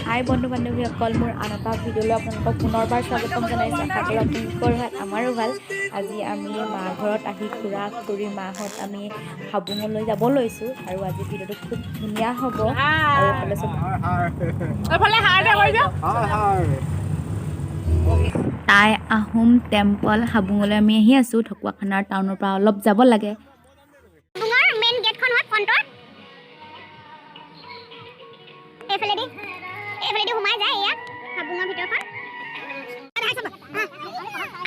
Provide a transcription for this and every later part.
হাই বন্ধু বান্ধৱীসকল, মোৰ আন এটা ভিডিঅ'লৈ আপোনালোকক পুনৰবাৰ স্বাগতম জনাইছোঁ। আশা কৰোঁ আপোনালোকৰ ভাল, আমাৰো ভাল। আজি আমি মা ঘৰত আহি খুৰা খুৰী মাহঁত আমি হাবুঙলৈ যাব লৈছোঁ আৰু আজি ভিডিঅ'টো খুব ধুনীয়া হ'ব। আৰু টাই আহোম টেম্পল হাবুঙলৈ আমি আহি আছোঁ। ঢকুৱাখানাৰ টাউনৰ পৰা অলপ যাব লাগে। মেইন গেটখন হয় ফ্ৰণ্টৰ এইফালেদি সোমাই যায় এয়া হাবুঙৰ ভিতৰখন।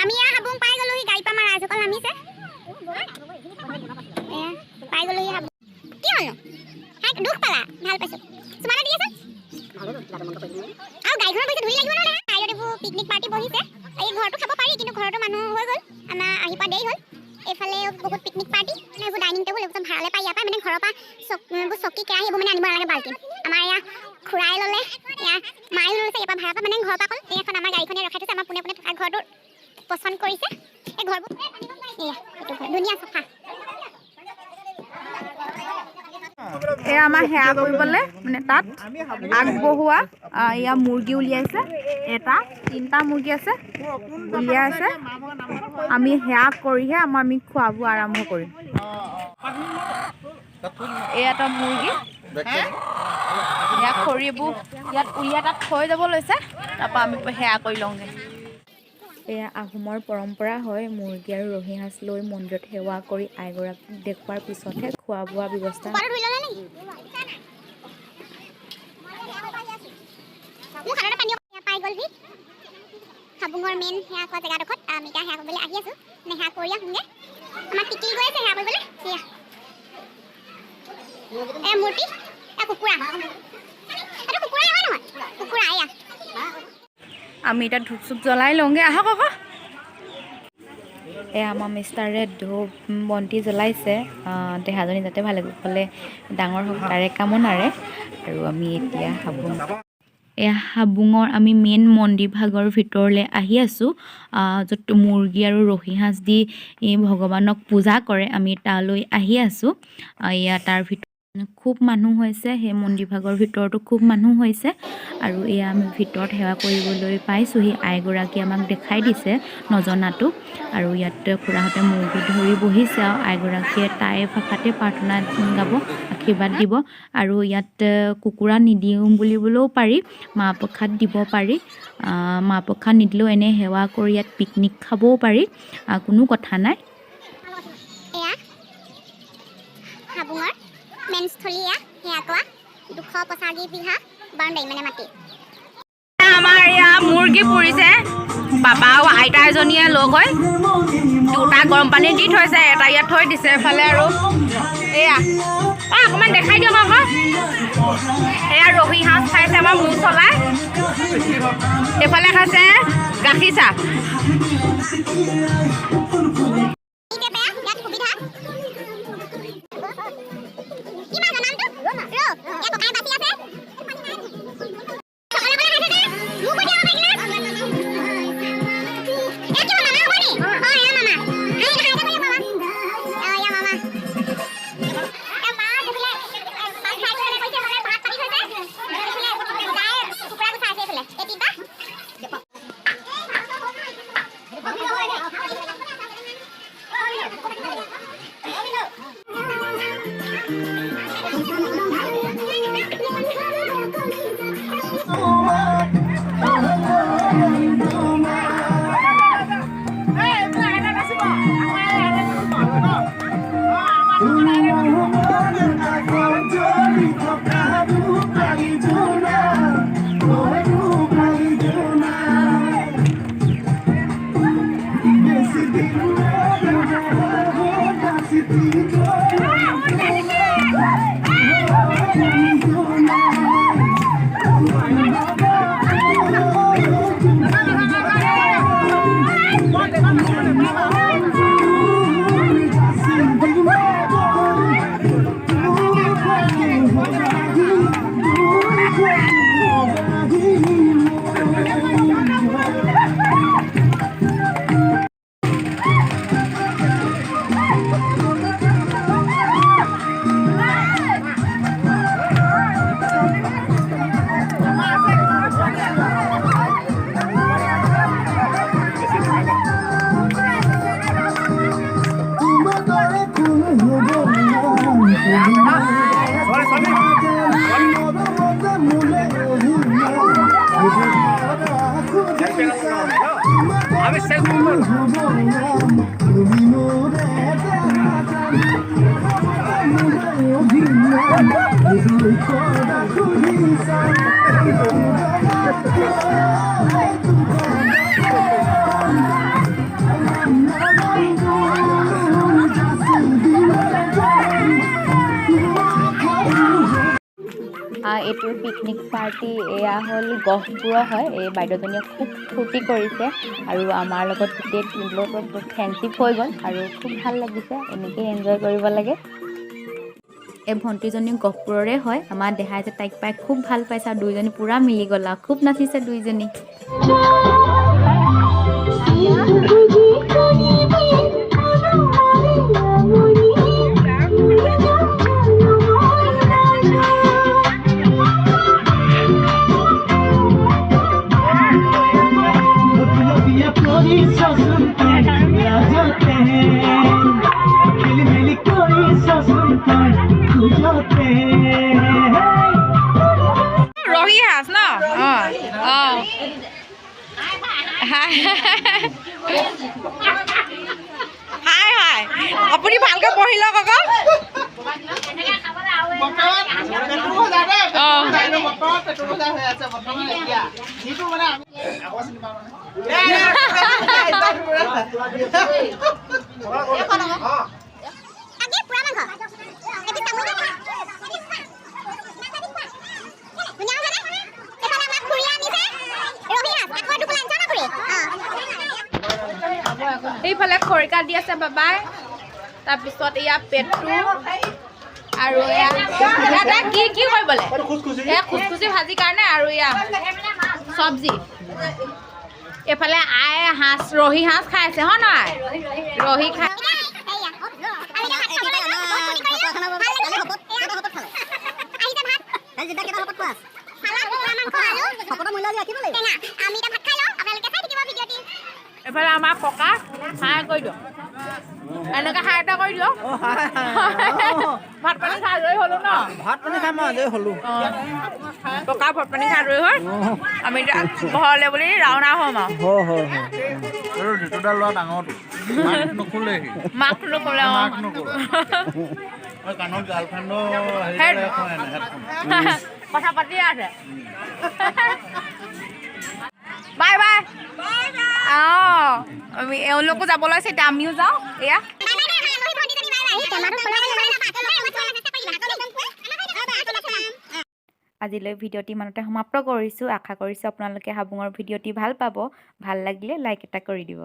আমি এয়া হাবুং পাই গ'লোহি, গাড়ী পৰা আমাৰ ৰাইজসকল নামিছে। পাই গ'লোহি হাবুং। কি হ'লনো? দুখ পালা? ভাল পাইছোঁ। চুমানা দি আছোঁ আৰু গাড়ীখনৰ পইচা ধুই লাগিব নহ'লে। চাইডত এইবোৰ পিকনিক পাৰ্টি বহিছে। এই ঘৰটো খাব পাৰি, কিন্তু ঘৰতো মানুহ হৈ গ'ল, আমাৰ আহি পোৱা দেৰি হ'ল। এইফালে বহুত পিকনিক পাৰ্টি, মানে এইবোৰ ডাইনিং টেবুল এইবোৰ ভাড়ালৈ পাই। ইয়াৰ পৰা মানে ঘৰৰ পৰা চকী কেৰাহী এইবোৰ মানে আনিব নালাগে বাল্টিং। আমাৰ এয়া খুৰাই ল'লে, এয়া মায়ে লৈছে। ইয়াৰ পৰা ভাড়া পৰা মানে ঘৰৰ পৰা অকল এইখন আমাৰ গাড়ীখনে ৰখাই থৈছে। আমাৰ পোনে পোনে থকা ঘৰটো পচন্দ কৰিছে। এই ঘৰবোৰ এয়া এইটো ঘৰ ধুনীয়া চাফা। এয়া আমাৰ সেৱা কৰিবলৈ মানে তাত আগবঢ়োৱা এয়া মুৰ্গী উলিয়াইছে। এটা 3টা মুৰ্গী আছে, উলিয়াই আছে। আমি সেৱা কৰিহে আমি খোৱা বোৱা আৰম্ভ কৰিম। এয়া এটা মুৰ্গী, ইয়াত খৰিবোৰ ইয়াত উলিয়াই তাত থৈ যাব লৈছে। তাৰপৰা আমি সেৱা কৰি লওঁগৈ। এয়া আহোমৰ পৰম্পৰা হয়, মুৰ্গী আৰু ৰহি সাঁজ লৈ মন্দিৰত সেৱা কৰি আইগৰাকীক দেখুৱাৰ পিছতহে খোৱা বোৱা ব্যৱস্থা। হাবুঙৰ মেইন সেৱা কৰা জেগাডোখৰত আমি এতিয়া সেৱা কৰিবলৈ আহি আছোঁ। সেৱা কৰি আহোঁগৈ। আমাৰ টিকিল গৈ আছে সেৱা কৰিবলৈ। এয়া মূৰ্তি, কুকুৰা, এইটো কুকুৰাই হয় নহয়? কুকুৰা এয়া। আমি এতিয়া ধূপ চুপ জ্বলাই লওঁগৈ। আহক আকৌ। এয়া আমাৰ মিষ্টাৰে ধূপ বন্তি জ্বলাইছে, দেহাজনী যাতে ভালে কুশলে ডাঙৰ হওক তাৰে কামনাৰে। আৰু আমি এতিয়া এয়া হাবুঙৰ আমি মেইন মন্দিৰ ভাগৰ ভিতৰলৈ আহি আছোঁ, য'ত মুৰ্গী আৰু ৰহি সাঁজ দি ভগৱানক পূজা কৰে। আমি তালৈ আহি আছোঁ। এয়া তাৰ ভিতৰত খুব মানুহ হৈছে, সেই মন্দিৰ ভাগৰ ভিতৰতো খুব মানুহ হৈছে। আৰু এয়া আমি ভিতৰত সেৱা কৰিবলৈ পাইছোঁহি। আইগৰাকী আমাক দেখাই দিছে নজনাটো। আৰু ইয়াত খুৰাহঁতে মুৰ্গী ধৰি বহিছে আৰু আইগৰাকীয়ে টাই ভাষাতে প্ৰাৰ্থনা গাব, আশীৰ্বাদ দিব। আৰু ইয়াত কুকুৰা নিদিওঁ বুলিবলৈও পাৰি, মাহ প্ৰসাদ দিব পাৰি। মাহ প্ৰসাদ নিদিলেও এনে সেৱা কৰি ইয়াত পিকনিক খাবও পাৰি, কোনো কথা নাই। এয়া হাবুঙৰ মেইন স্থলী, এয়া সেৱা কৰা 285 বিঘা বাউণ্ডাৰী মানে মাটি। আমাৰ এয়া মুৰ্গী পুৰিছে, বাবা আৰু আইতা এজনীয়ে লগ হৈ 2টা গৰম পানী দি থৈছে, এটা ইয়াত থৈ দিছে। এফালে আৰু এয়া অকণমান দেখাই দিয়ক আকৌ। এয়া ৰহি সাঁজ খাইছে আমাৰ মূৰ চলাই। এইফালে খাইছে গাখীৰ চাহ। এইটো পিকনিক পাৰ্টি এয়া হ'ল গহপুৰৰ হয়। এই বাইদেউজনীয়ে খুব ফূৰ্তি কৰিছে আৰু আমাৰ লগত গোটেই টিমটোৰ ফ্ৰেণ্ডশ্বিপ হৈ গ'ল আৰু খুব ভাল লাগিছে। এনেকৈ এনজয় কৰিব লাগে। এই ভণ্টিজনী গহপুৰৰে হয়। আমাৰ দেহাই যে তাইক পাই খুব ভাল পাইছে আৰু দুইজনী পূৰা মিলি গ'ল আৰু খুব নাচিছে দুইজনী। আপুনি ভালকে পঢ়ি লওক আকৌ। এইফালে খৰিকা দি আছে বাবাই। তাৰপিছত এয়া পেটু আৰু এয়া কি কৰিবলৈ এয়া খুচখুচি ভাজি কাৰণে আৰু এয়া চব্জি। এইফালে আই হাঁচ ৰহি হাঁচ খাই আছে হয় নহয়? ৰহি খাই এইফালে আমাৰ ককা হাই কৰি দিয়ক। এনেকৈ হাই এটা কৰি দিয়ক। ভাত পানী খাই আজৰি হ'লো ন? ভাত পানী খাই মই আজৰি হ'লো। ককা ভাত পানী খাই আজৰি হ'ল। আমি এতিয়া ঘৰলৈ বুলি ৰাওনা হ'ম আৰু দুটা ল'ৰা ডাঙৰটো নোখোলে কাণত গাৰ্লফ্ৰেণ্ডৰ কথা পাতিয়ে আছে। Bye bye. আমি এওঁলোকো যাব লৈছে, এতিয়া আমিও যাওঁ। এয়া আজিলৈ ভিডিঅ'টি ইমানতে সমাপ্ত কৰিছোঁ। আশা কৰিছোঁ আপোনালোকে হাবুঙৰ ভিডিঅ'টি ভাল পাব। ভাল লাগিলে লাইক এটা কৰি দিব।